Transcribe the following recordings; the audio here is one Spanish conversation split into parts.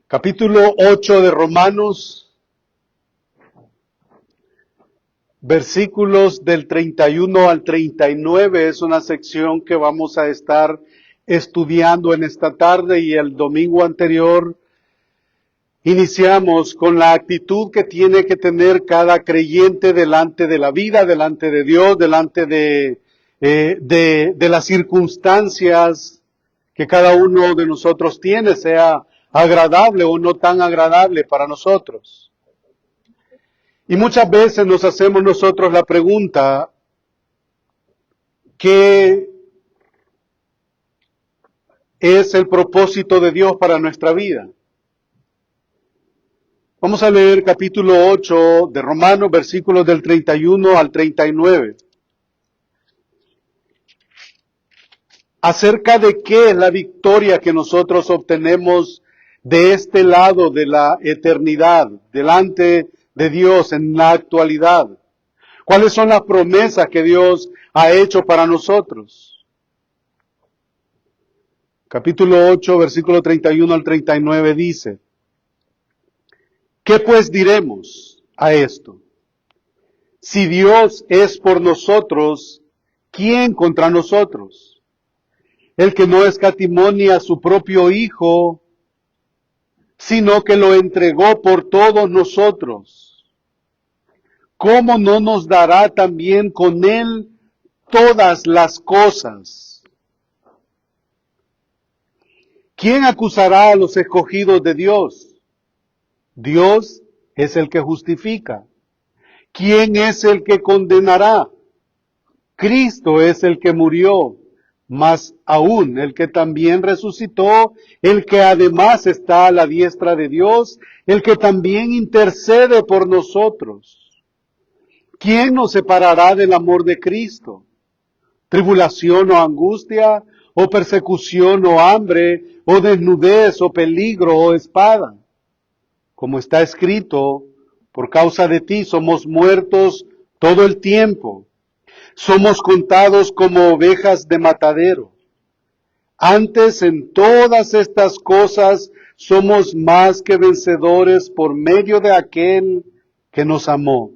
Capítulo 8 de Romanos, versículos del 31 al 39, es una sección que vamos a estar estudiando en esta tarde, y el domingo anterior iniciamos con la actitud que tiene que tener cada creyente delante de la vida, delante de Dios, delante de las circunstancias que cada uno de nosotros tiene, sea agradable o no tan agradable para nosotros. Y muchas veces nos hacemos nosotros la pregunta, ¿qué es el propósito de Dios para nuestra vida? Vamos a leer capítulo 8 de Romanos, versículos del 31 al 39. Acerca de qué es la victoria que nosotros obtenemos de este lado de la eternidad, delante de Dios en la actualidad. ¿Cuáles son las promesas que Dios ha hecho para nosotros? Capítulo 8, versículo 31 al 39 dice: ¿qué pues diremos a esto? Si Dios es por nosotros, ¿quién contra nosotros? El que no escatimó ni a su propio Hijo, sino que lo entregó por todos nosotros, ¿cómo no nos dará también con Él todas las cosas? ¿Quién acusará a los escogidos de Dios? Dios es el que justifica. ¿Quién es el que condenará? Cristo es el que murió, más aún el que también resucitó, el que además está a la diestra de Dios, el que también intercede por nosotros. ¿Quién nos separará del amor de Cristo? ¿Tribulación o angustia, o persecución o hambre, o desnudez o peligro o espada? Como está escrito, por causa de ti somos muertos todo el tiempo. Somos contados como ovejas de matadero. Antes, en todas estas cosas, somos más que vencedores por medio de aquel que nos amó.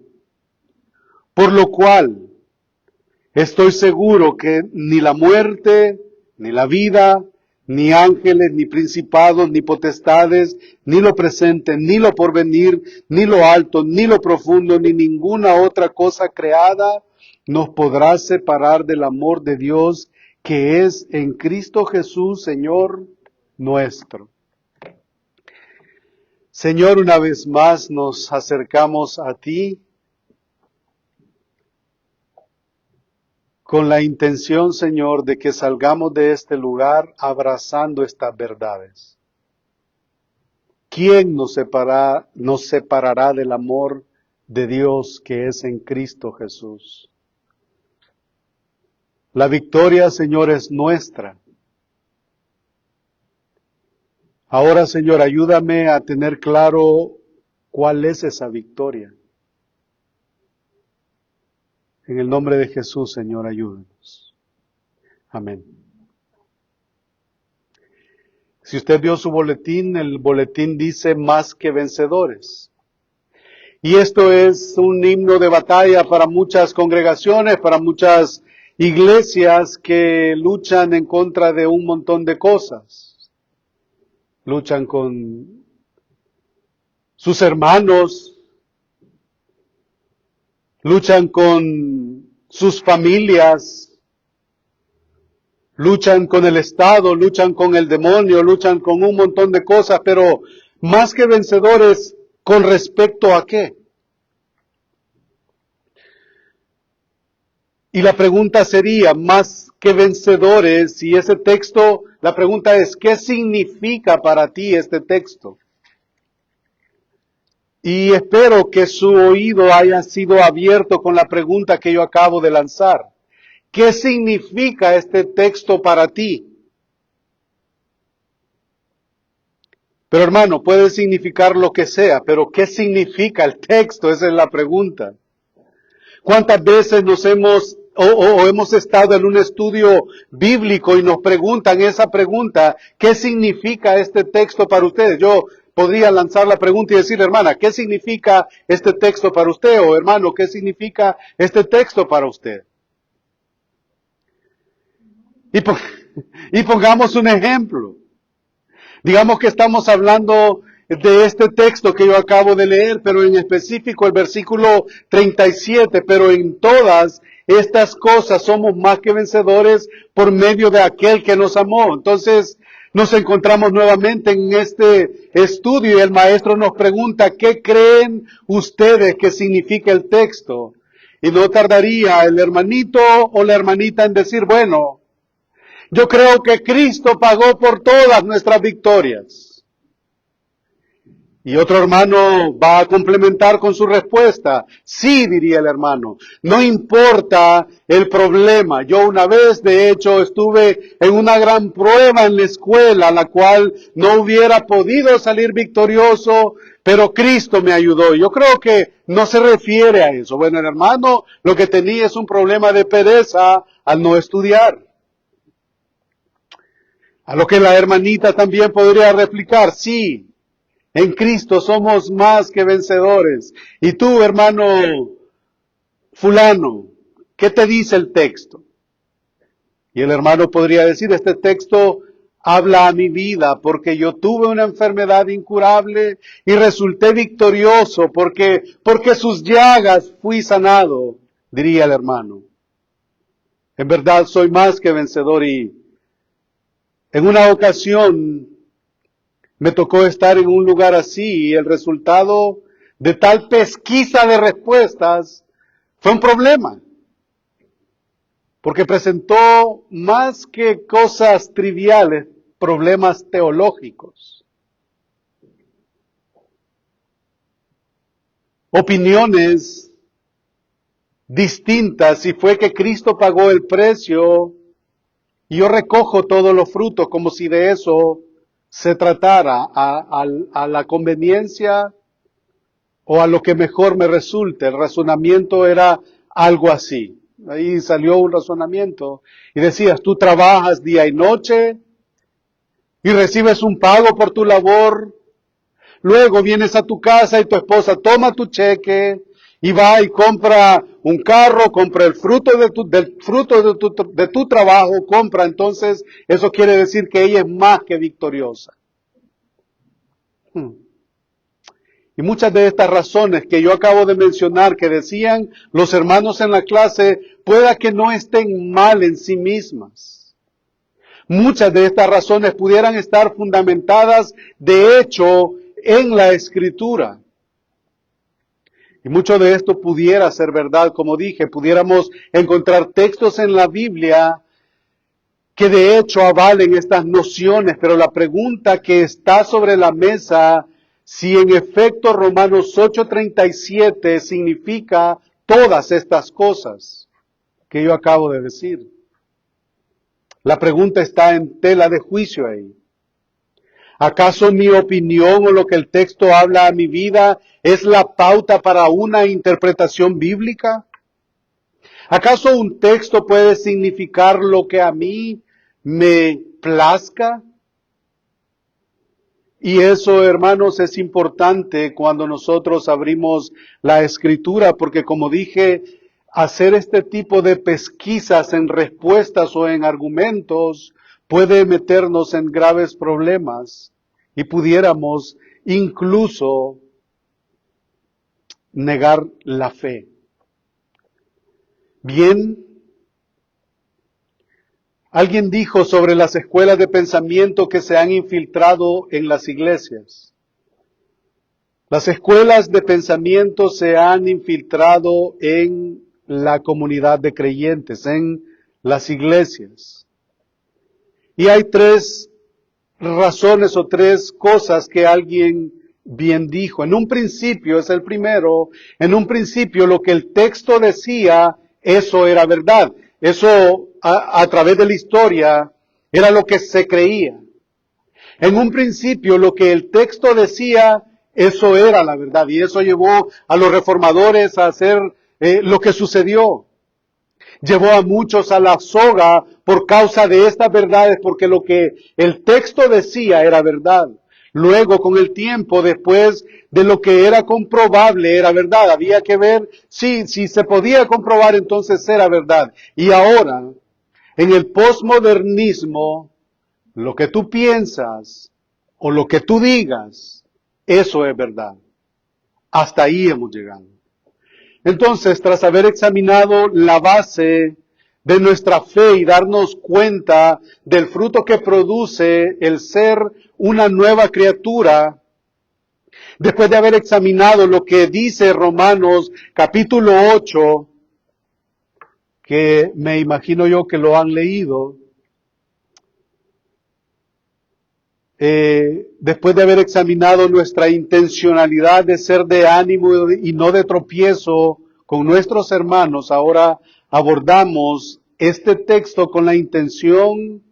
Por lo cual, estoy seguro que ni la muerte, ni la vida, ni ángeles, ni principados, ni potestades, ni lo presente, ni lo porvenir, ni lo alto, ni lo profundo, ni ninguna otra cosa creada nos podrá separar del amor de Dios que es en Cristo Jesús, Señor nuestro. Señor, una vez más nos acercamos a ti con la intención, Señor, de que salgamos de este lugar abrazando estas verdades. ¿Quién nos separará del amor de Dios que es en Cristo Jesús? La victoria, Señor, es nuestra. Ahora, Señor, ayúdame a tener claro cuál es esa victoria. En el nombre de Jesús, Señor, ayúdanos. Amén. Si usted vio su boletín, el boletín dice más que vencedores. Y esto es un himno de batalla para muchas congregaciones, para muchas iglesias que luchan en contra de un montón de cosas. Luchan con sus hermanos, luchan con sus familias, luchan con el Estado, luchan con el demonio, luchan con un montón de cosas, pero más que vencedores, ¿con respecto a qué? Y la pregunta sería, más que vencedores, y ese texto, la pregunta es, ¿qué significa para ti este texto? Y espero que su oído haya sido abierto con la pregunta que yo acabo de lanzar. ¿Qué significa este texto para ti? Pero hermano, puede significar lo que sea, pero ¿qué significa el texto? Esa es la pregunta. ¿Cuántas veces nos hemos o hemos estado en un estudio bíblico y nos preguntan esa pregunta, ¿qué significa este texto para ustedes? Yo podría lanzar la pregunta y decirle, hermana, ¿qué significa este texto para usted? O hermano, ¿qué significa este texto para usted? Y pongamos un ejemplo. Digamos que estamos hablando de este texto que yo acabo de leer, pero en específico el versículo 37, pero en todas estas cosas somos más que vencedores por medio de aquel que nos amó. Entonces nos encontramos nuevamente en este estudio y el maestro nos pregunta, ¿qué creen ustedes que significa el texto? Y no tardaría el hermanito o la hermanita en decir, bueno, yo creo que Cristo pagó por todas nuestras victorias. Y otro hermano va a complementar con su respuesta. Sí, diría el hermano, no importa el problema. Yo una vez, de hecho, estuve en una gran prueba en la escuela, la cual no hubiera podido salir victorioso, pero Cristo me ayudó. Yo creo que no se refiere a eso. Bueno, el hermano lo que tenía es un problema de pereza al no estudiar. A lo que la hermanita también podría replicar, sí, en Cristo somos más que vencedores. Y tú, hermano fulano, ¿qué te dice el texto? Y el hermano podría decir, este texto habla a mi vida porque yo tuve una enfermedad incurable y resulté victorioso porque sus llagas fui sanado, diría el hermano. En verdad soy más que vencedor y en una ocasión me tocó estar en un lugar así y el resultado de tal pesquisa de respuestas fue un problema. Porque presentó más que cosas triviales, problemas teológicos. Opiniones distintas, si fue que Cristo pagó el precio y yo recojo todos los frutos como si de eso se tratara, a la conveniencia o a lo que mejor me resulte. El razonamiento era algo así. Ahí salió un razonamiento y decías, tú trabajas día y noche y recibes un pago por tu labor. Luego vienes a tu casa y tu esposa toma tu cheque y va y compra un carro, compra el fruto de tu trabajo, compra. Entonces, eso quiere decir que ella es más que victoriosa. Y muchas de estas razones que yo acabo de mencionar, que decían los hermanos en la clase, pueda que no estén mal en sí mismas. Muchas de estas razones pudieran estar fundamentadas, de hecho, en la Escritura. Y mucho de esto pudiera ser verdad, como dije, pudiéramos encontrar textos en la Biblia que de hecho avalen estas nociones, pero la pregunta que está sobre la mesa, si en efecto Romanos 8:37 significa todas estas cosas que yo acabo de decir. La pregunta está en tela de juicio ahí. ¿Acaso mi opinión o lo que el texto habla a mi vida es la pauta para una interpretación bíblica? ¿Acaso un texto puede significar lo que a mí me plazca? Y eso, hermanos, es importante cuando nosotros abrimos la Escritura, porque como dije, hacer este tipo de pesquisas en respuestas o en argumentos puede meternos en graves problemas y pudiéramos incluso negar la fe. Bien, alguien dijo sobre las escuelas de pensamiento que se han infiltrado en las iglesias. Las escuelas de pensamiento se han infiltrado en la comunidad de creyentes, en las iglesias. Y hay tres razones o tres cosas que alguien bien dijo. En un principio, es el primero, en un principio lo que el texto decía, eso era verdad. Eso a través de la historia era lo que se creía. En un principio lo que el texto decía, eso era la verdad. Y eso llevó a los reformadores a hacer lo que sucedió. Llevó a muchos a la soga por causa de estas verdades, porque lo que el texto decía era verdad. Luego, con el tiempo, después de lo que era comprobable, era verdad. Había que ver si se podía comprobar, entonces era verdad. Y ahora, en el posmodernismo, lo que tú piensas o lo que tú digas, eso es verdad. Hasta ahí hemos llegado. Entonces, tras haber examinado la base de nuestra fe y darnos cuenta del fruto que produce el ser una nueva criatura, después de haber examinado lo que dice Romanos capítulo 8, que me imagino yo que lo han leído, después de haber examinado nuestra intencionalidad de ser de ánimo y no de tropiezo con nuestros hermanos, ahora abordamos este texto con la intención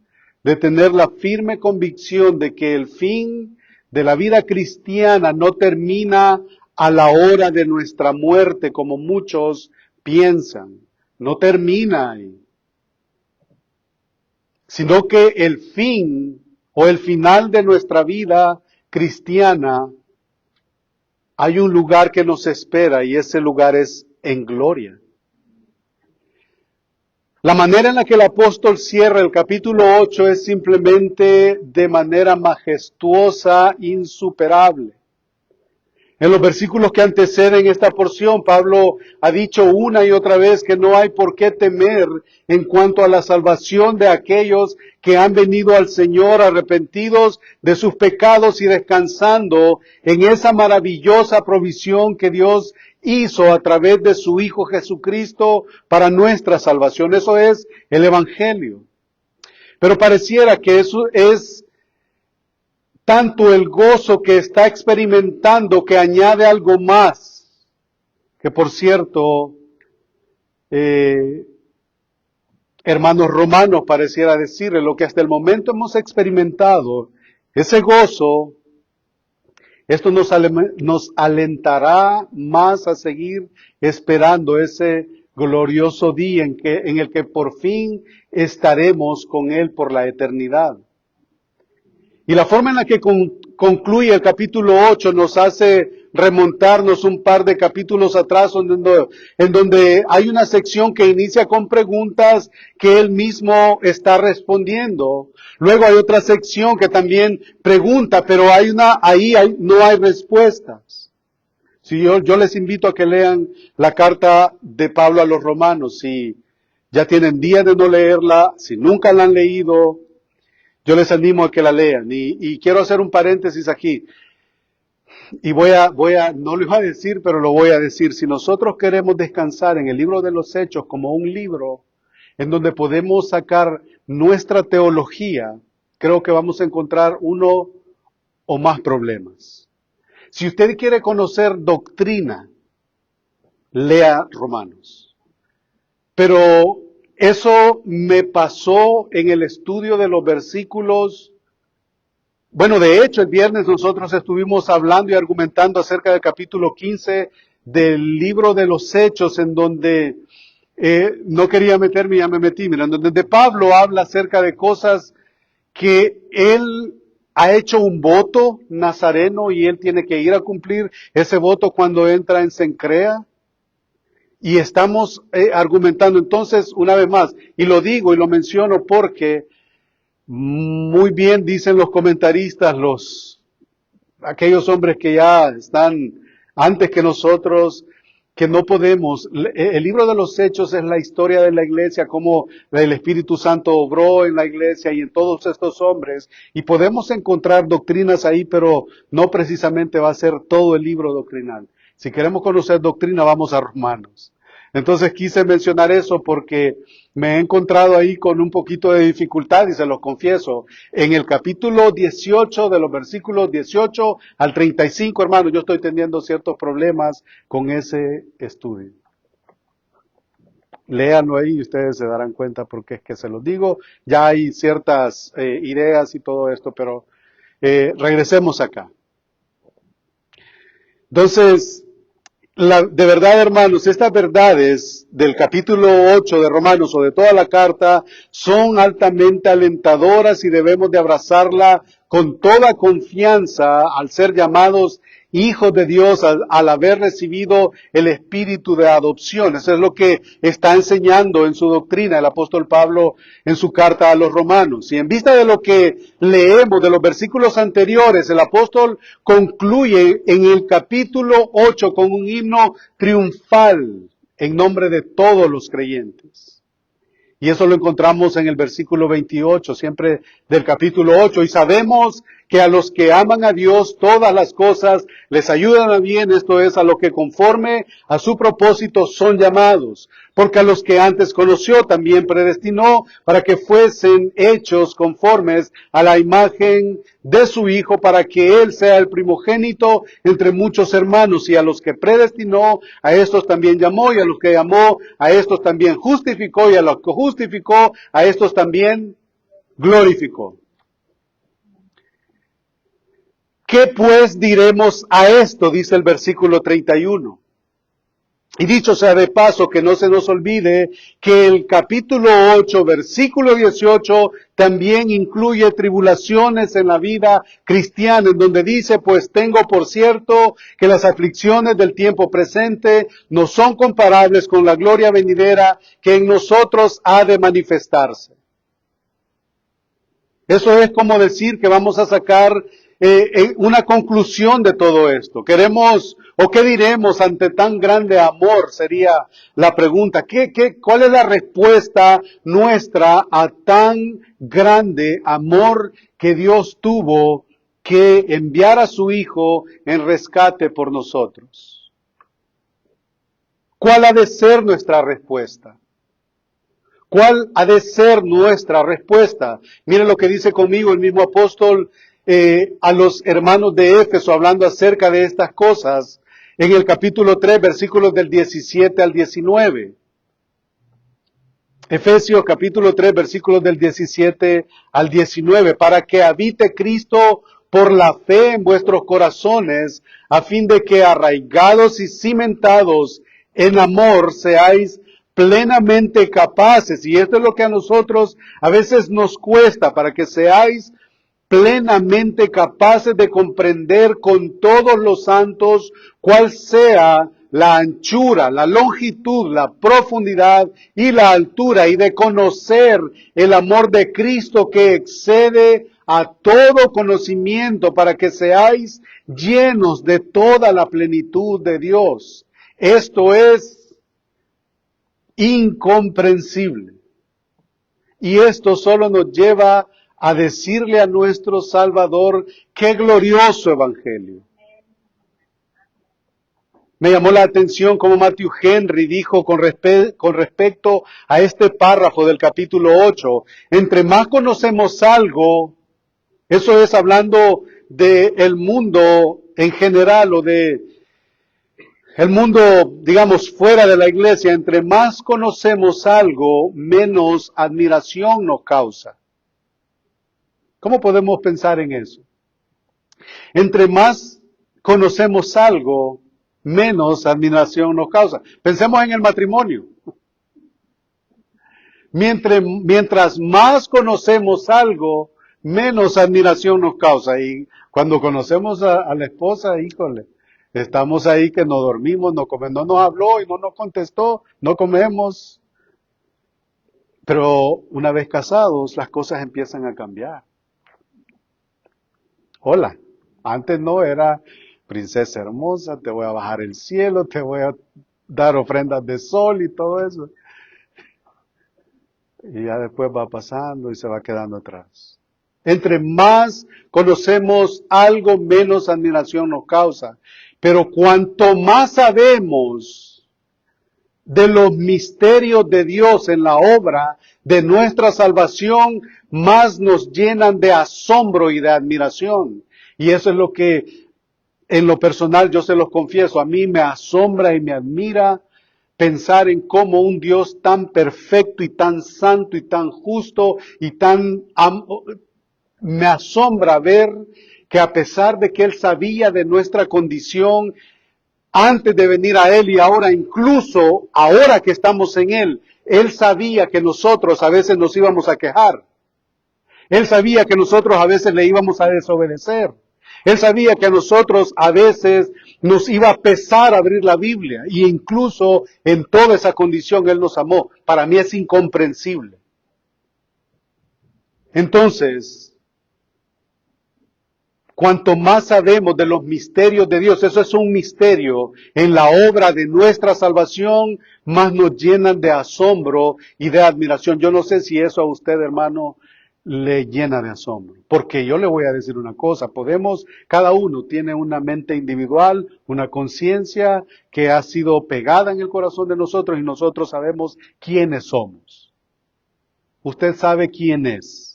de tener la firme convicción de que el fin de la vida cristiana no termina a la hora de nuestra muerte, como muchos piensan. No termina ahí, sino que el fin o el final de nuestra vida cristiana, hay un lugar que nos espera y ese lugar es en gloria. La manera en la que el apóstol cierra el capítulo 8 es simplemente de manera majestuosa, insuperable. En los versículos que anteceden esta porción, Pablo ha dicho una y otra vez que no hay por qué temer en cuanto a la salvación de aquellos que han venido al Señor arrepentidos de sus pecados y descansando en esa maravillosa provisión que Dios hizo a través de su Hijo Jesucristo para nuestra salvación. Eso es el Evangelio. Pero pareciera que eso es tanto el gozo que está experimentando que añade algo más, que por cierto, hermanos romanos pareciera decirle, lo que hasta el momento hemos experimentado, ese gozo, esto nos alentará más a seguir esperando ese glorioso día en el que por fin estaremos con Él por la eternidad. Y la forma en la que concluye el capítulo 8 nos hace remontarnos un par de capítulos atrás en donde hay una sección que inicia con preguntas que él mismo está respondiendo. Luego hay otra sección que también pregunta, pero no hay respuestas. Si yo les invito a que lean la carta de Pablo a los romanos, si ya tienen días de no leerla, si nunca la han leído, yo les animo a que la lean. Y quiero hacer un paréntesis aquí. Y no lo iba a decir, pero lo voy a decir. Si nosotros queremos descansar en el libro de los Hechos como un libro en donde podemos sacar nuestra teología, creo que vamos a encontrar uno o más problemas. Si usted quiere conocer doctrina, lea Romanos. Pero eso me pasó en el estudio de los versículos. Bueno, de hecho, el viernes nosotros estuvimos hablando y argumentando acerca del capítulo 15 del libro de los Hechos, en donde no quería meterme, ya me metí, mira, en donde Pablo habla acerca de cosas que él ha hecho un voto nazareno y él tiene que ir a cumplir ese voto cuando entra en Cencrea. Y estamos argumentando entonces, una vez más, y lo digo y lo menciono porque muy bien dicen los comentaristas, aquellos hombres que ya están antes que nosotros, que no podemos. El libro de los Hechos es la historia de la iglesia, cómo el Espíritu Santo obró en la iglesia y en todos estos hombres, y podemos encontrar doctrinas ahí, pero no precisamente va a ser todo el libro doctrinal. Si queremos conocer doctrina, vamos a Romanos. Entonces quise mencionar eso porque me he encontrado ahí con un poquito de dificultad y se los confieso. En el capítulo 18, de los versículos 18 al 35, hermanos, yo estoy teniendo ciertos problemas con ese estudio. Léanlo ahí y ustedes se darán cuenta porque es que se los digo. Ya hay ciertas ideas y todo esto, pero regresemos acá. Entonces, de verdad, hermanos, estas verdades del capítulo 8 de Romanos o de toda la carta son altamente alentadoras y debemos de abrazarla con toda confianza al ser llamados hijos de Dios, al haber recibido el espíritu de adopción. Eso es lo que está enseñando en su doctrina el apóstol Pablo en su carta a los romanos. Y en vista de lo que leemos de los versículos anteriores, el apóstol concluye en el capítulo 8 con un himno triunfal en nombre de todos los creyentes. Y eso lo encontramos en el versículo 28, siempre del capítulo 8. Y sabemos que a los que aman a Dios todas las cosas les ayudan a bien, esto es, a lo que conforme a su propósito son llamados. Porque a los que antes conoció también predestinó para que fuesen hechos conformes a la imagen de su Hijo, para que Él sea el primogénito entre muchos hermanos. Y a los que predestinó, a estos también llamó, y a los que llamó, a estos también justificó, y a los que justificó, a estos también glorificó. ¿Qué pues diremos a esto? Dice el versículo 31. Y dicho sea de paso, que no se nos olvide que el capítulo 8, versículo 18, también incluye tribulaciones en la vida cristiana, en donde dice, pues tengo por cierto que las aflicciones del tiempo presente no son comparables con la gloria venidera que en nosotros ha de manifestarse. Eso es como decir que vamos a sacar una conclusión de todo esto. Queremos, o qué diremos ante tan grande amor, sería la pregunta. ¿Cuál es la respuesta nuestra a tan grande amor que Dios tuvo que enviar a su Hijo en rescate por nosotros? ¿Cuál ha de ser nuestra respuesta? ¿Cuál ha de ser nuestra respuesta? Miren lo que dice conmigo el mismo apóstol a los hermanos de Éfeso, hablando acerca de estas cosas, en el capítulo 3, versículos del 17 al 19. Efesios capítulo 3, versículos del 17 al 19, para que habite Cristo por la fe en vuestros corazones, a fin de que arraigados y cimentados en amor seáis plenamente capaces, y esto es lo que a nosotros a veces nos cuesta, para que seáis plenamente capaces de comprender con todos los santos cuál sea la anchura, la longitud, la profundidad y la altura, y de conocer el amor de Cristo que excede a todo conocimiento, para que seáis llenos de toda la plenitud de Dios. Esto es incomprensible. Y esto solo nos lleva a decirle a nuestro Salvador, qué glorioso evangelio. Me llamó la atención como Matthew Henry dijo con respecto a este párrafo del capítulo 8, entre más conocemos algo, eso es hablando del mundo en general o de el mundo, digamos, fuera de la iglesia, entre más conocemos algo, menos admiración nos causa. ¿Cómo podemos pensar en eso? Entre más conocemos algo, menos admiración nos causa. Pensemos en el matrimonio. Mientras más conocemos algo, menos admiración nos causa. Y cuando conocemos a la esposa, híjole, estamos ahí que no dormimos, no comemos, no nos habló y no nos contestó, no comemos. Pero una vez casados, las cosas empiezan a cambiar. Hola, antes no era princesa hermosa, te voy a bajar el cielo, te voy a dar ofrendas de sol y todo eso. Y ya después va pasando y se va quedando atrás. Entre más conocemos algo, menos admiración nos causa. Pero cuanto más sabemos de los misterios de Dios en la obra de nuestra salvación, más nos llenan de asombro y de admiración. Y eso es lo que, en lo personal, yo se los confieso, a mí me asombra y me admira pensar en cómo un Dios tan perfecto y tan santo y tan justo y me asombra ver que a pesar de que Él sabía de nuestra condición, antes de venir a Él y ahora incluso ahora que estamos en Él, Él sabía que nosotros a veces nos íbamos a quejar. Él sabía que nosotros a veces le íbamos a desobedecer. Él sabía que a nosotros a veces nos iba a pesar abrir la Biblia. Y incluso en toda esa condición Él nos amó. Para mí es incomprensible. Entonces, cuanto más sabemos de los misterios de Dios, eso es un misterio en la obra de nuestra salvación, más nos llenan de asombro y de admiración. Yo no sé si eso a usted, hermano, le llena de asombro. Porque yo le voy a decir una cosa, cada uno tiene una mente individual, una conciencia que ha sido pegada en el corazón de nosotros y nosotros sabemos quiénes somos. Usted sabe quién es.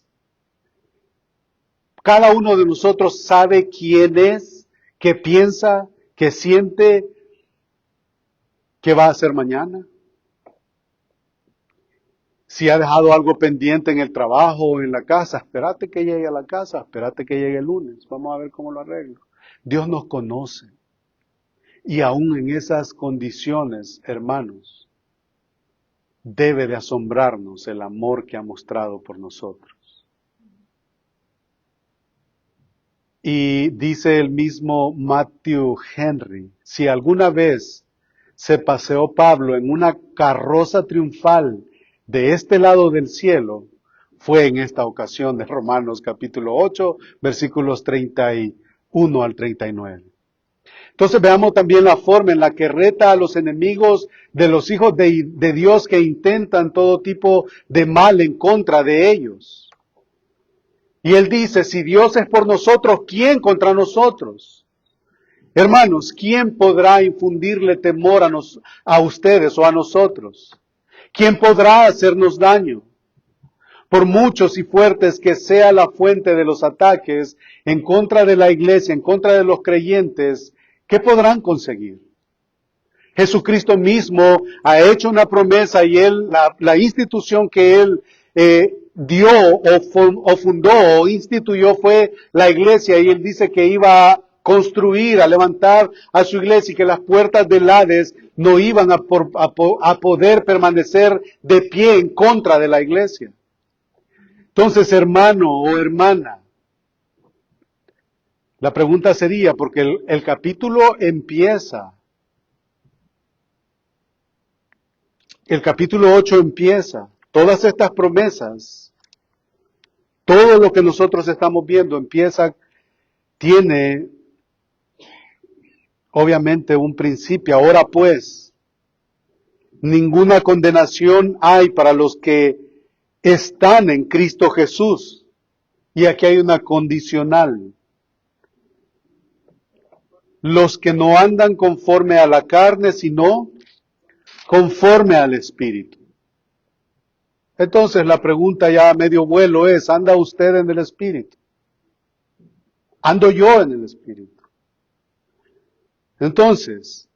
Cada uno de nosotros sabe quién es, qué piensa, qué siente, qué va a hacer mañana. Si ha dejado algo pendiente en el trabajo o en la casa, espérate que llegue a la casa, espérate que llegue el lunes, vamos a ver cómo lo arreglo. Dios nos conoce. Y aún en esas condiciones, hermanos, debe de asombrarnos el amor que ha mostrado por nosotros. Y dice el mismo Matthew Henry, si alguna vez se paseó Pablo en una carroza triunfal de este lado del cielo, fue en esta ocasión de Romanos capítulo 8, versículos 31 al 39. Entonces veamos también la forma en la que reta a los enemigos de los hijos de Dios que intentan todo tipo de mal en contra de ellos. Y él dice, si Dios es por nosotros, ¿quién contra nosotros? Hermanos, ¿quién podrá infundirle temor a ustedes o a nosotros? ¿Quién podrá hacernos daño? Por muchos y fuertes que sea la fuente de los ataques en contra de la iglesia, en contra de los creyentes, ¿qué podrán conseguir? Jesucristo mismo ha hecho una promesa y la institución que Él dio o fundó o instituyó fue la iglesia, y Él dice que iba a construir, a levantar a su iglesia y que las puertas del Hades no iban a poder permanecer de pie en contra de la iglesia. Entonces, hermano o hermana, la pregunta sería, porque el capítulo empieza, el capítulo 8 empieza, todas estas promesas, todo lo que nosotros estamos viendo tiene obviamente un principio. Ahora pues, ninguna condenación hay para los que están en Cristo Jesús. Y aquí hay una condicional. Los que no andan conforme a la carne, sino conforme al Espíritu. Entonces la pregunta ya a medio vuelo es, ¿anda usted en el Espíritu? ¿Ando yo en el Espíritu? Entonces,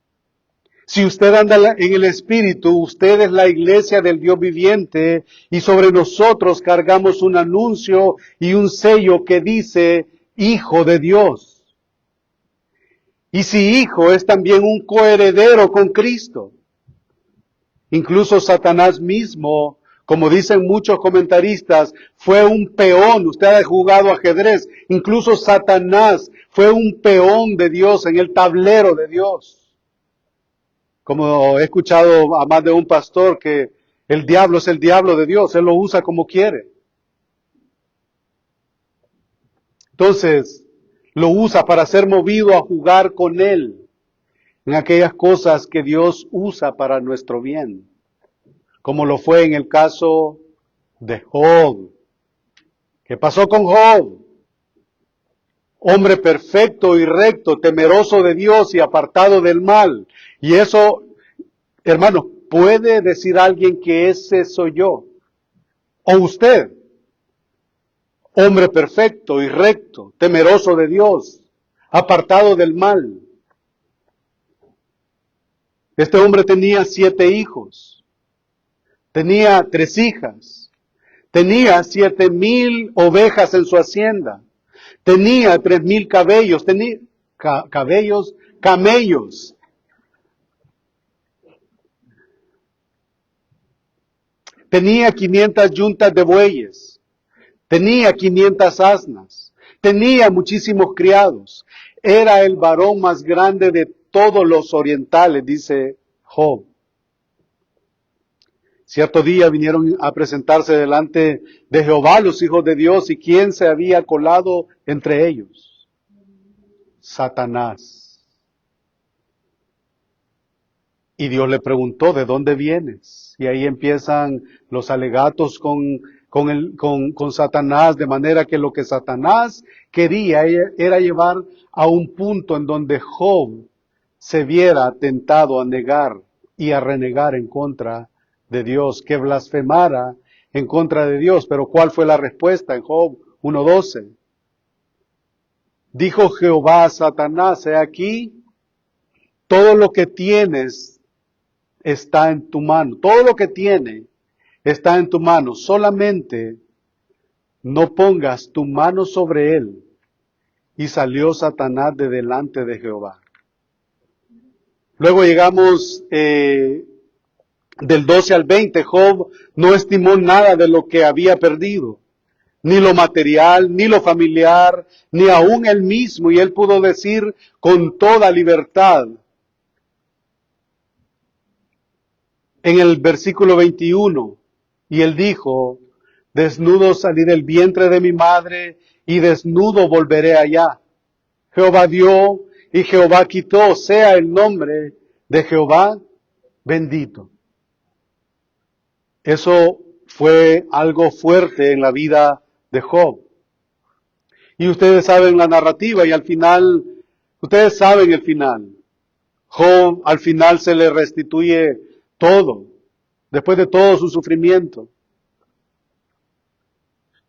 si usted anda en el Espíritu, usted es la iglesia del Dios viviente y sobre nosotros cargamos un anuncio y un sello que dice Hijo de Dios. Y si hijo es también un coheredero con Cristo. Incluso Satanás mismo, como dicen muchos comentaristas, fue un peón. Usted ha jugado ajedrez. Incluso Satanás fue un peón de Dios en el tablero de Dios. Como he escuchado a más de un pastor que el diablo es el diablo de Dios. Él lo usa como quiere. Entonces, lo usa para ser movido a jugar con él en aquellas cosas que Dios usa para nuestro bien. Como lo fue en el caso de Job. ¿Qué pasó con Job? Hombre perfecto y recto, temeroso de Dios y apartado del mal. Y eso, hermanos, ¿puede decir alguien que ese soy yo? ¿O usted? Hombre perfecto y recto, temeroso de Dios, apartado del mal. Este hombre tenía 7 hijos. Tenía 3 hijas. Tenía 7,000 ovejas en su hacienda. Tenía 3,000 camellos. tenía 500 yuntas de bueyes, tenía 500 asnas, tenía muchísimos criados. Era el varón más grande de todos los orientales, dice Job. Cierto día vinieron a presentarse delante de Jehová los hijos de Dios, y ¿quién se había colado entre ellos? Satanás. Y Dios le preguntó, ¿de dónde vienes? Y ahí empiezan los alegatos con Satanás, de manera que lo que Satanás quería era llevar a un punto en donde Job se viera tentado a negar y a renegar en contra de Dios, que blasfemara en contra de Dios. Pero ¿cuál fue la respuesta en Job 1:12? Dijo Jehová a Satanás, he aquí, todo lo que tienes está en tu mano, todo lo que tiene está en tu mano, solamente no pongas tu mano sobre él. Y salió Satanás de delante de Jehová. Luego llegamos del 12 al 20, Job no estimó nada de lo que había perdido, ni lo material, ni lo familiar, ni aún él mismo, y él pudo decir con toda libertad, en el versículo 21, y él dijo, desnudo salí del vientre de mi madre, y desnudo volveré allá. Jehová dio, y Jehová quitó, sea el nombre de Jehová bendito. Eso fue algo fuerte en la vida de Job. Y ustedes saben la narrativa y al final, ustedes saben el final. Job al final se le restituye todo, después de todo su sufrimiento.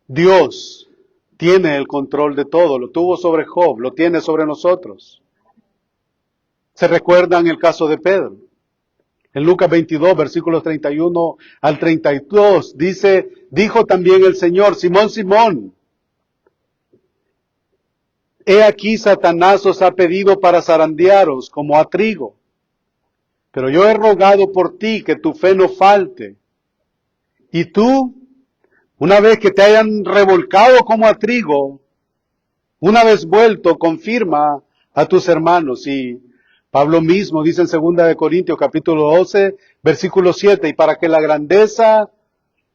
Dios tiene el control de todo, lo tuvo sobre Job, lo tiene sobre nosotros. ¿Se recuerdan el caso de Pedro? En Lucas 22, versículos 31 al 32, dice, dijo también el Señor, Simón, Simón, he aquí Satanás os ha pedido para zarandearos como a trigo, pero yo he rogado por ti que tu fe no falte. Y tú, una vez que te hayan revolcado como a trigo, una vez vuelto, confirma a tus hermanos. Y Pablo mismo dice en 2 Corintios capítulo 12, versículo 7, y para que la grandeza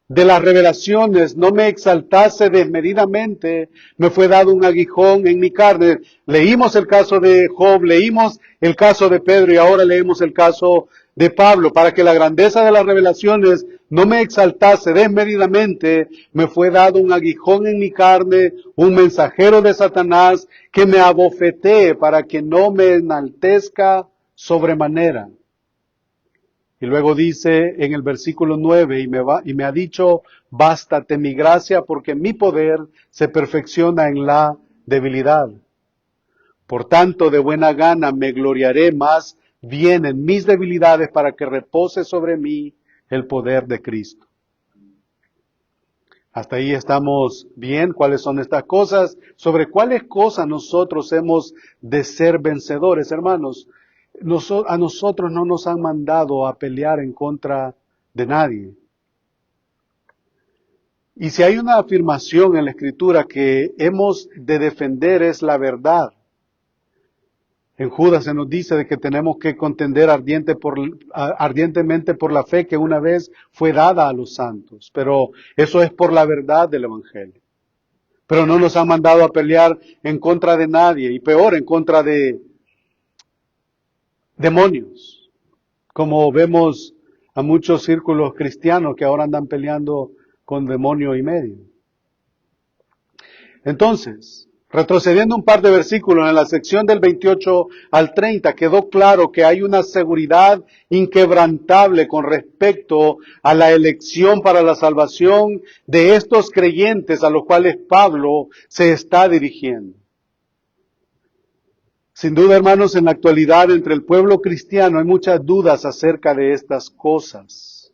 de las revelaciones no me exaltase desmedidamente, me fue dado un aguijón en mi carne. Leímos el caso de Job, leímos el caso de Pedro y ahora leemos el caso de Pablo. Para que la grandeza de las revelaciones no me exaltase desmedidamente, me fue dado un aguijón en mi carne, un mensajero de Satanás que me abofetee para que no me enaltezca sobremanera. Y luego dice en el versículo 9, y me ha dicho, bástate mi gracia, porque mi poder se perfecciona en la debilidad. Por tanto, de buena gana me gloriaré más bien en mis debilidades, para que repose sobre mí el poder de Cristo. Hasta ahí estamos bien. ¿Cuáles son estas cosas? ¿Sobre cuáles cosas nosotros hemos de ser vencedores, hermanos? A nosotros no nos han mandado a pelear en contra de nadie. Y si hay una afirmación en la Escritura que hemos de defender es la verdad. En Judas se nos dice de que tenemos que contender ardientemente por la fe que una vez fue dada a los santos. Pero eso es por la verdad del Evangelio. Pero no nos han mandado a pelear en contra de nadie, y peor, en contra de demonios, como vemos a muchos círculos cristianos que ahora andan peleando con demonio y medio. Entonces, retrocediendo un par de versículos en la sección del 28 al 30, quedó claro que hay una seguridad inquebrantable con respecto a la elección para la salvación de estos creyentes a los cuales Pablo se está dirigiendo. Sin duda, hermanos, en la actualidad entre el pueblo cristiano hay muchas dudas acerca de estas cosas.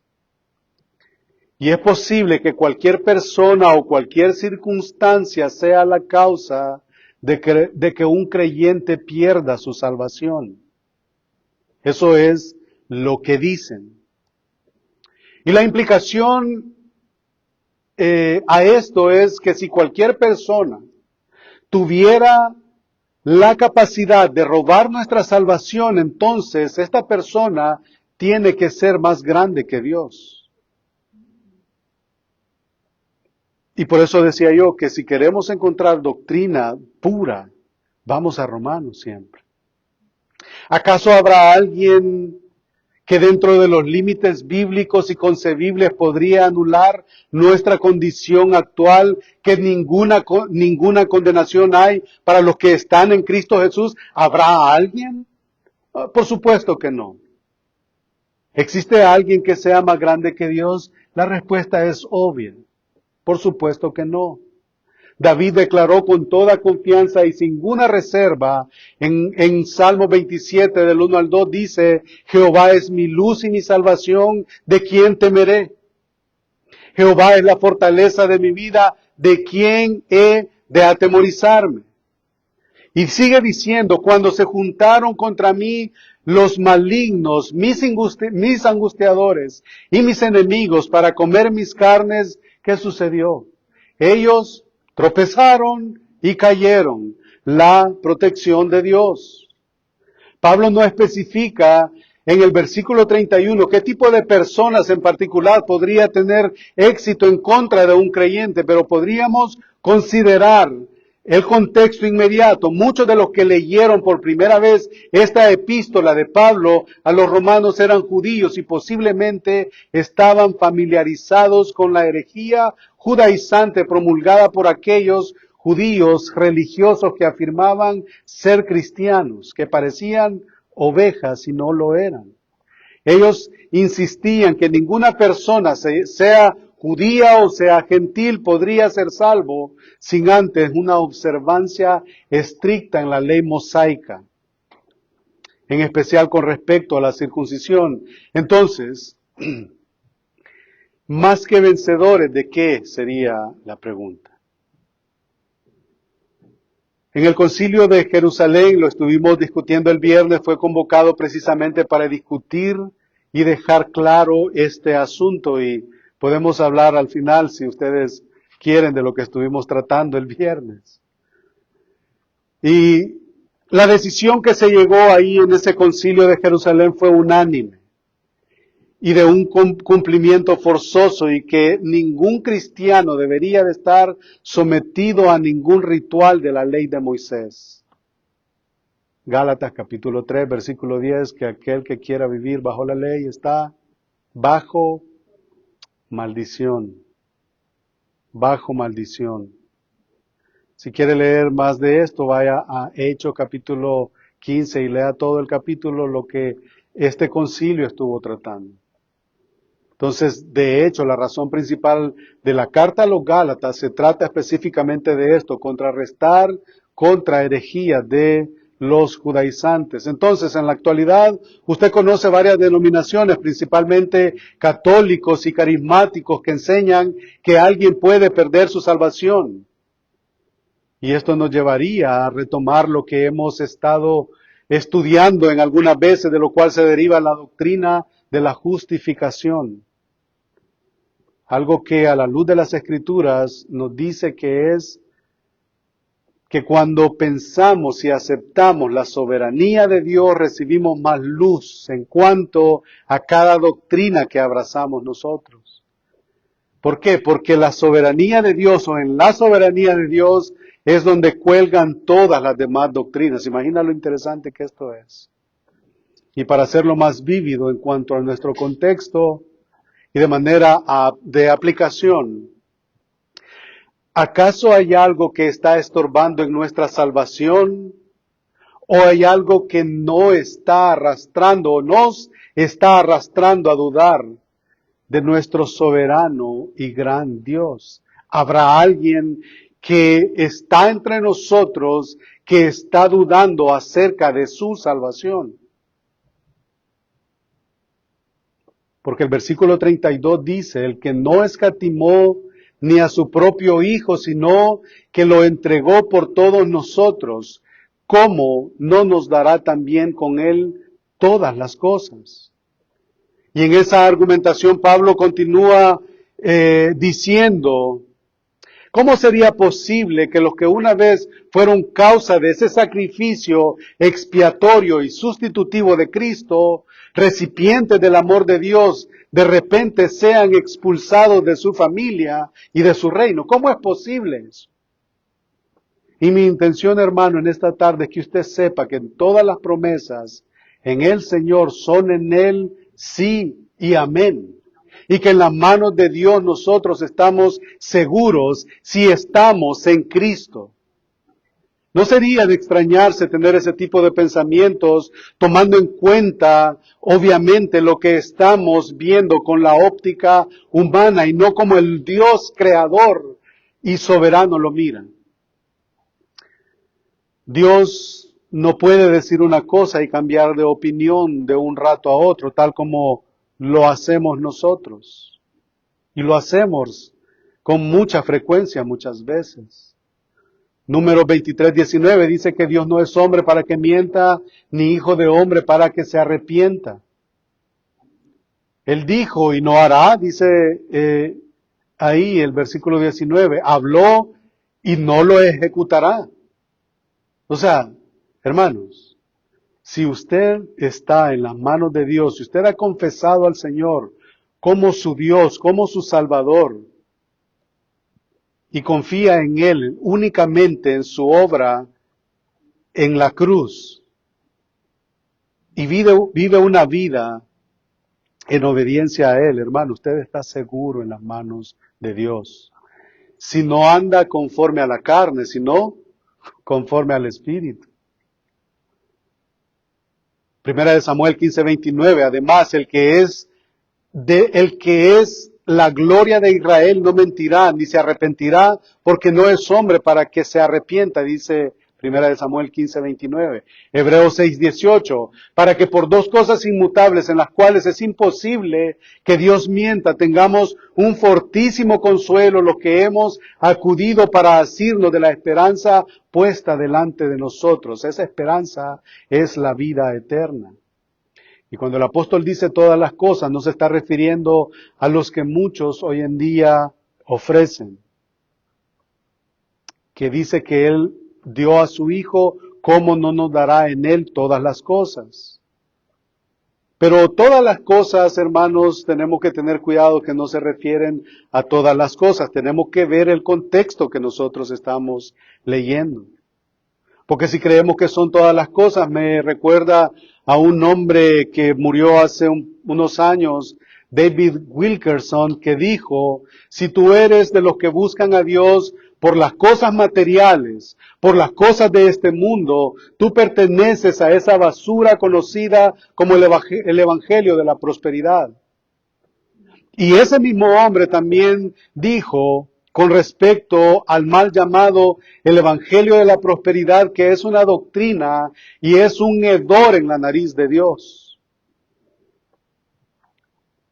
Y es posible que cualquier persona o cualquier circunstancia sea la causa de que un creyente pierda su salvación. Eso es lo que dicen. Y la implicación a esto es que si cualquier persona tuviera la capacidad de robar nuestra salvación, entonces esta persona tiene que ser más grande que Dios. Y por eso decía yo que si queremos encontrar doctrina pura, vamos a Romanos siempre. ¿Acaso habrá alguien que dentro de los límites bíblicos y concebibles podría anular nuestra condición actual, que ninguna condenación hay para los que están en Cristo Jesús? ¿Habrá alguien? Por supuesto que no. ¿Existe alguien que sea más grande que Dios? La respuesta es obvia. Por supuesto que no. David declaró con toda confianza y sin ninguna reserva en Salmo 27 del 1 al 2 dice: Jehová es mi luz y mi salvación, ¿de quién temeré? Jehová es la fortaleza de mi vida, ¿de quién he de atemorizarme? Y sigue diciendo: cuando se juntaron contra mí los malignos, mis angustiadores y mis enemigos para comer mis carnes, ¿qué sucedió? Ellos tropezaron y cayeron. La protección de Dios. Pablo no especifica en el versículo 31 qué tipo de personas en particular podría tener éxito en contra de un creyente, pero podríamos considerar el contexto inmediato. Muchos de los que leyeron por primera vez esta epístola de Pablo a los romanos eran judíos y posiblemente estaban familiarizados con la herejía judaizante promulgada por aquellos judíos religiosos que afirmaban ser cristianos, que parecían ovejas y no lo eran. Ellos insistían que ninguna persona, sea judía o sea gentil, podría ser salvo sin antes una observancia estricta en la ley mosaica, en especial con respecto a la circuncisión. Entonces, más que vencedores, ¿de qué sería la pregunta? En el concilio de Jerusalén, lo estuvimos discutiendo el viernes, fue convocado precisamente para discutir y dejar claro este asunto, y podemos hablar al final, si ustedes quieren, de lo que estuvimos tratando el viernes. Y la decisión que se llegó ahí en ese concilio de Jerusalén fue unánime y de un cumplimiento forzoso, y que ningún cristiano debería de estar sometido a ningún ritual de la ley de Moisés. Gálatas capítulo 3, versículo 10, que aquel que quiera vivir bajo la ley está bajo maldición. Bajo maldición. Si quiere leer más de esto, vaya a Hechos capítulo 15 y lea todo el capítulo, lo que este concilio estuvo tratando. Entonces, de hecho, la razón principal de la carta a los Gálatas se trata específicamente de esto: contrarrestar contra herejías de los judaizantes. Entonces, en la actualidad, usted conoce varias denominaciones, principalmente católicos y carismáticos, que enseñan que alguien puede perder su salvación. Y esto nos llevaría a retomar lo que hemos estado estudiando en algunas veces, de lo cual se deriva la doctrina de la justificación. Algo que a la luz de las Escrituras nos dice que es que cuando pensamos y aceptamos la soberanía de Dios, recibimos más luz en cuanto a cada doctrina que abrazamos nosotros. ¿Por qué? Porque la soberanía de Dios, o en la soberanía de Dios, es donde cuelgan todas las demás doctrinas. Imagina lo interesante que esto es. Y para hacerlo más vívido en cuanto a nuestro contexto y de manera de aplicación, ¿acaso hay algo que está estorbando en nuestra salvación? ¿O hay algo que no está arrastrando o nos está arrastrando a dudar de nuestro soberano y gran Dios? ¿Habrá alguien que está entre nosotros que está dudando acerca de su salvación? Porque el versículo 32 dice: el que no escatimó ni a su propio Hijo, sino que lo entregó por todos nosotros, ¿cómo no nos dará también con él todas las cosas? Y en esa argumentación Pablo continúa diciendo, ¿cómo sería posible que los que una vez fueron causa de ese sacrificio expiatorio y sustitutivo de Cristo, recipientes del amor de Dios, de repente sean expulsados de su familia y de su reino? ¿Cómo es posible eso? Y mi intención, hermano, en esta tarde es que usted sepa que todas las promesas en el Señor son en Él sí y amén. Y que en las manos de Dios nosotros estamos seguros si estamos en Cristo. No sería de extrañarse tener ese tipo de pensamientos, tomando en cuenta, obviamente, lo que estamos viendo con la óptica humana y no como el Dios creador y soberano lo mira. Dios no puede decir una cosa y cambiar de opinión de un rato a otro, tal como lo hacemos nosotros. Y lo hacemos con mucha frecuencia muchas veces. Números 23:19 dice que Dios no es hombre para que mienta, ni hijo de hombre para que se arrepienta. Él dijo y no hará, dice ahí el versículo 19, habló y no lo ejecutará. O sea, hermanos, si usted está en las manos de Dios, si usted ha confesado al Señor como su Dios, como su Salvador, y confía en Él únicamente en su obra en la cruz, y vive una vida en obediencia a Él, hermano, usted está seguro en las manos de Dios. Si no anda conforme a la carne, sino conforme al Espíritu. Primera de Samuel 15:29, además el que es la gloria de Israel no mentirá, ni se arrepentirá, porque no es hombre para que se arrepienta, dice Primera de Samuel 15:29. Hebreos 6:18, para que por dos cosas inmutables en las cuales es imposible que Dios mienta, tengamos un fortísimo consuelo los que hemos acudido para asirnos de la esperanza puesta delante de nosotros. Esa esperanza es la vida eterna. Y cuando el apóstol dice todas las cosas, no se está refiriendo a los que muchos hoy en día ofrecen. Que dice que Él dio a su Hijo, ¿cómo no nos dará en Él todas las cosas? Pero todas las cosas, hermanos, tenemos que tener cuidado que no se refieren a todas las cosas. Tenemos que ver el contexto que nosotros estamos leyendo. Porque si creemos que son todas las cosas, me recuerda a un hombre que murió hace unos años, David Wilkerson, que dijo, si tú eres de los que buscan a Dios por las cosas materiales, por las cosas de este mundo, tú perteneces a esa basura conocida como el Evangelio de la Prosperidad. Y ese mismo hombre también dijo, con respecto al mal llamado el Evangelio de la Prosperidad, que es una doctrina y es un hedor en la nariz de Dios.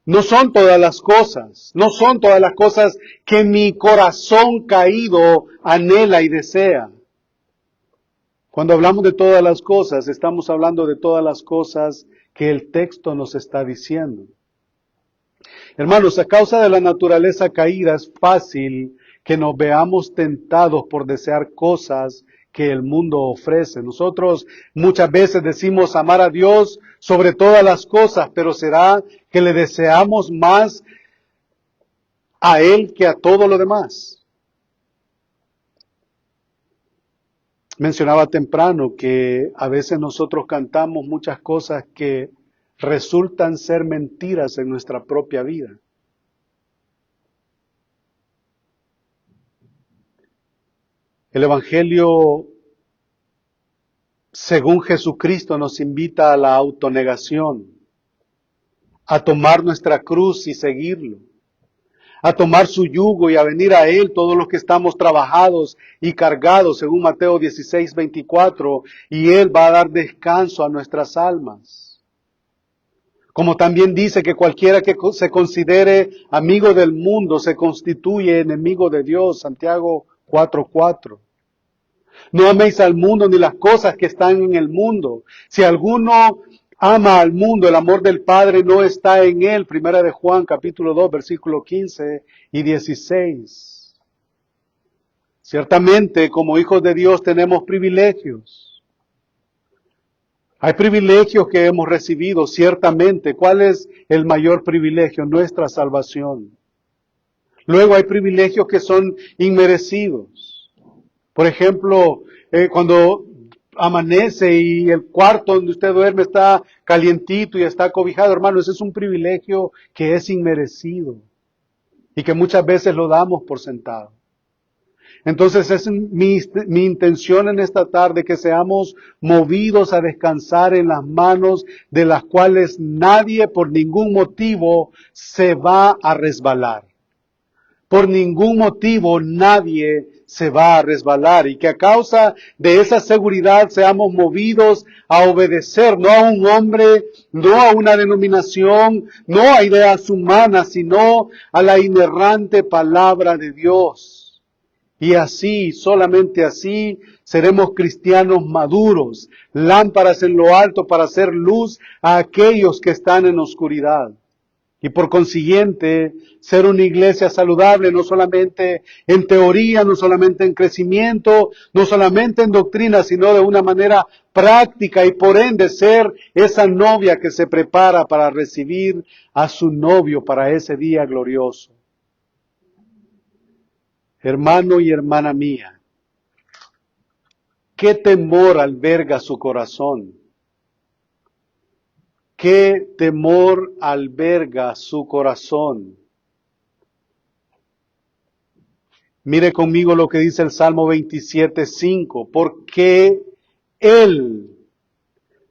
No son todas las cosas que mi corazón caído anhela y desea. Cuando hablamos de todas las cosas, estamos hablando de todas las cosas que el texto nos está diciendo. Hermanos, a causa de la naturaleza caída es fácil que nos veamos tentados por desear cosas que el mundo ofrece. Nosotros muchas veces decimos amar a Dios sobre todas las cosas, pero ¿será que le deseamos más a Él que a todo lo demás? Mencionaba temprano que a veces nosotros cantamos muchas cosas que resultan ser mentiras en nuestra propia vida. El Evangelio, según Jesucristo, nos invita a la autonegación, a tomar nuestra cruz y seguirlo, a tomar su yugo y a venir a Él todos los que estamos trabajados y cargados, según Mateo 16:24, y Él va a dar descanso a nuestras almas. Como también dice que cualquiera que se considere amigo del mundo se constituye enemigo de Dios, Santiago 4:4. No améis al mundo ni las cosas que están en el mundo. Si alguno ama al mundo, el amor del Padre no está en él. Primera de Juan, capítulo 2, versículo 15 y 16. Ciertamente, como hijos de Dios tenemos privilegios. Hay privilegios que hemos recibido, ciertamente. ¿Cuál es el mayor privilegio? Nuestra salvación. Luego hay privilegios que son inmerecidos. Por ejemplo, cuando amanece y el cuarto donde usted duerme está calientito y está cobijado, hermano, ese es un privilegio que es inmerecido y que muchas veces lo damos por sentado. Entonces es mi intención en esta tarde que seamos movidos a descansar en las manos de las cuales nadie por ningún motivo se va a resbalar. Por ningún motivo nadie se va a resbalar y que a causa de esa seguridad seamos movidos a obedecer, no a un hombre, no a una denominación, no a ideas humanas, sino a la inerrante palabra de Dios. Y así, solamente así, seremos cristianos maduros, lámparas en lo alto para hacer luz a aquellos que están en oscuridad. Y por consiguiente, ser una iglesia saludable, no solamente en teoría, no solamente en crecimiento, no solamente en doctrina, sino de una manera práctica y por ende ser esa novia que se prepara para recibir a su novio para ese día glorioso. Hermano y hermana mía, ¿qué temor alberga su corazón? ¿Qué temor alberga su corazón? Mire conmigo lo que dice el Salmo 27:5. Porque Él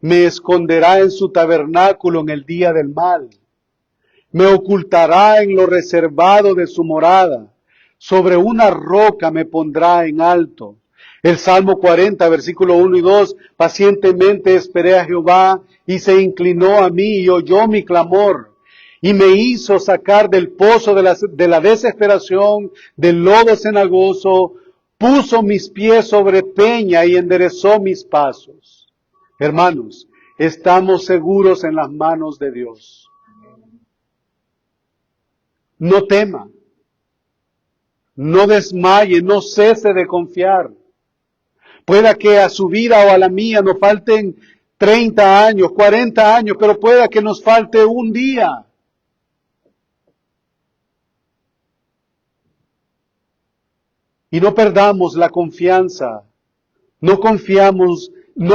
me esconderá en su tabernáculo en el día del mal. Me ocultará en lo reservado de su morada. Sobre una roca me pondrá en alto. El Salmo 40, versículo 1 y 2, pacientemente esperé a Jehová y se inclinó a mí y oyó mi clamor y me hizo sacar del pozo de la desesperación, del lodo cenagoso, puso mis pies sobre peña y enderezó mis pasos. Hermanos, estamos seguros en las manos de Dios. No tema, no desmaye, no cese de confiar. Pueda que a su vida o a la mía nos falten 30 años, 40 años, pero pueda que nos falte un día. Y no perdamos la confianza, no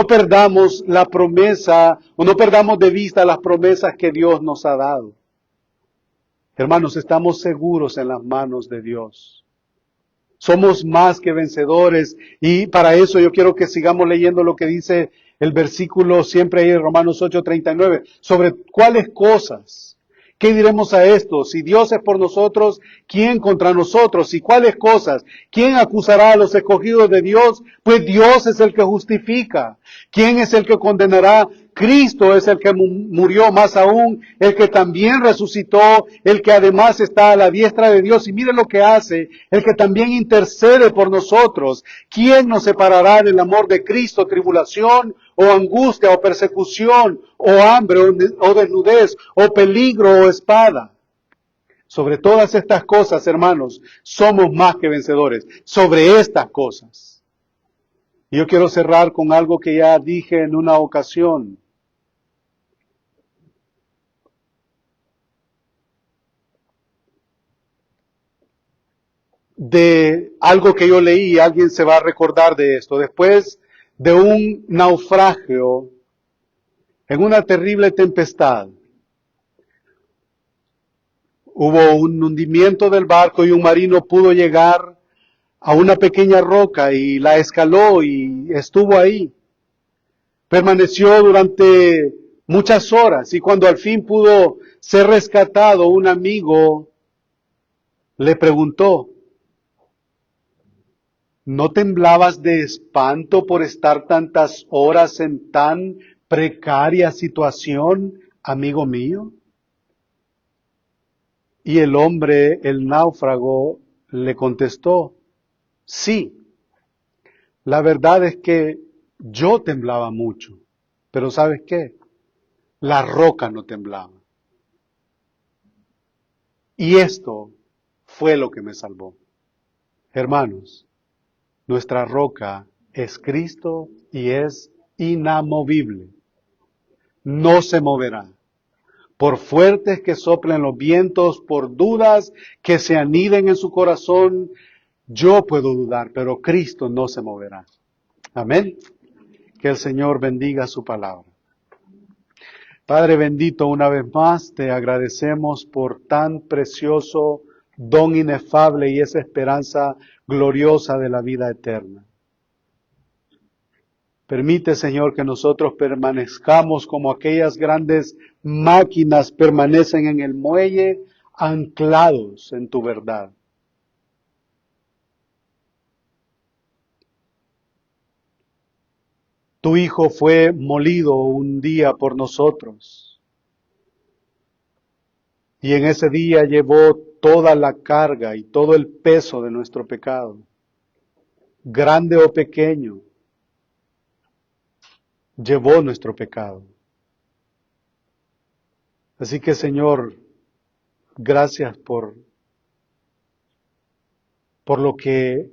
perdamos la promesa o no perdamos de vista las promesas que Dios nos ha dado. Hermanos, estamos seguros en las manos de Dios. Somos más que vencedores y para eso yo quiero que sigamos leyendo lo que dice el versículo siempre ahí en Romanos 8:39. Sobre cuáles cosas. ¿Qué diremos a esto? Si Dios es por nosotros, ¿quién contra nosotros? ¿Y cuáles cosas? ¿Quién acusará a los escogidos de Dios? Pues Dios es el que justifica. ¿Quién es el que condenará? Cristo es el que murió, más aún, el que también resucitó, el que además está a la diestra de Dios. Y mire lo que hace, el que también intercede por nosotros. ¿Quién nos separará del amor de Cristo? ¿Tribulación, o angustia, o persecución, o hambre, o desnudez, o peligro, o espada? Sobre todas estas cosas, hermanos, somos más que vencedores. Sobre estas cosas. Y yo quiero cerrar con algo que ya dije en una ocasión. De algo que yo leí, alguien se va a recordar de esto. Después de un naufragio en una terrible tempestad, hubo un hundimiento del barco y un marino pudo llegar a una pequeña roca y la escaló y estuvo ahí. Permaneció durante muchas horas y cuando al fin pudo ser rescatado, un amigo le preguntó: ¿no temblabas de espanto por estar tantas horas en tan precaria situación, amigo mío? Y el hombre, el náufrago, le contestó: sí, la verdad es que yo temblaba mucho, pero ¿sabes qué? la roca no temblaba. Y esto fue lo que me salvó. Hermanos, nuestra roca es Cristo y es inamovible. No se moverá. Por fuertes que soplen los vientos, por dudas que se aniden en su corazón, yo puedo dudar, pero Cristo no se moverá. Amén. Que el Señor bendiga su palabra. Padre bendito, una vez más te agradecemos por tan precioso don inefable y esa esperanza gloriosa de la vida eterna. Permite, Señor, que nosotros permanezcamos como aquellas grandes máquinas permanecen en el muelle, anclados en tu verdad. Tu Hijo fue molido un día por nosotros, y en ese día llevó toda la carga y todo el peso de nuestro pecado, grande o pequeño, llevó nuestro pecado. Así que, Señor, gracias por lo que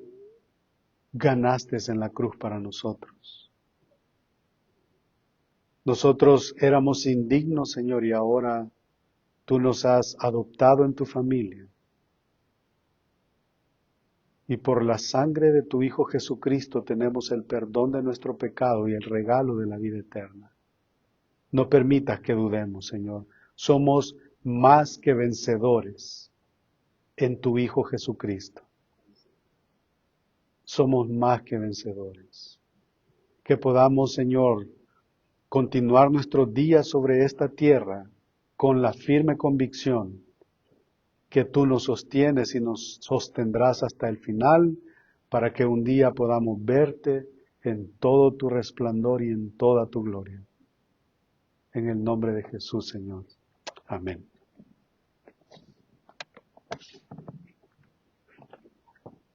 ganaste en la cruz para nosotros. Nosotros éramos indignos, Señor, y ahora tú nos has adoptado en tu familia. Y por la sangre de tu Hijo Jesucristo tenemos el perdón de nuestro pecado y el regalo de la vida eterna. No permitas que dudemos, Señor. Somos más que vencedores en tu Hijo Jesucristo. Somos más que vencedores. Que podamos, Señor, continuar nuestros días sobre esta tierra con la firme convicción que tú nos sostienes y nos sostendrás hasta el final, para que un día podamos verte en todo tu resplandor y en toda tu gloria. En el nombre de Jesús, Señor. Amén.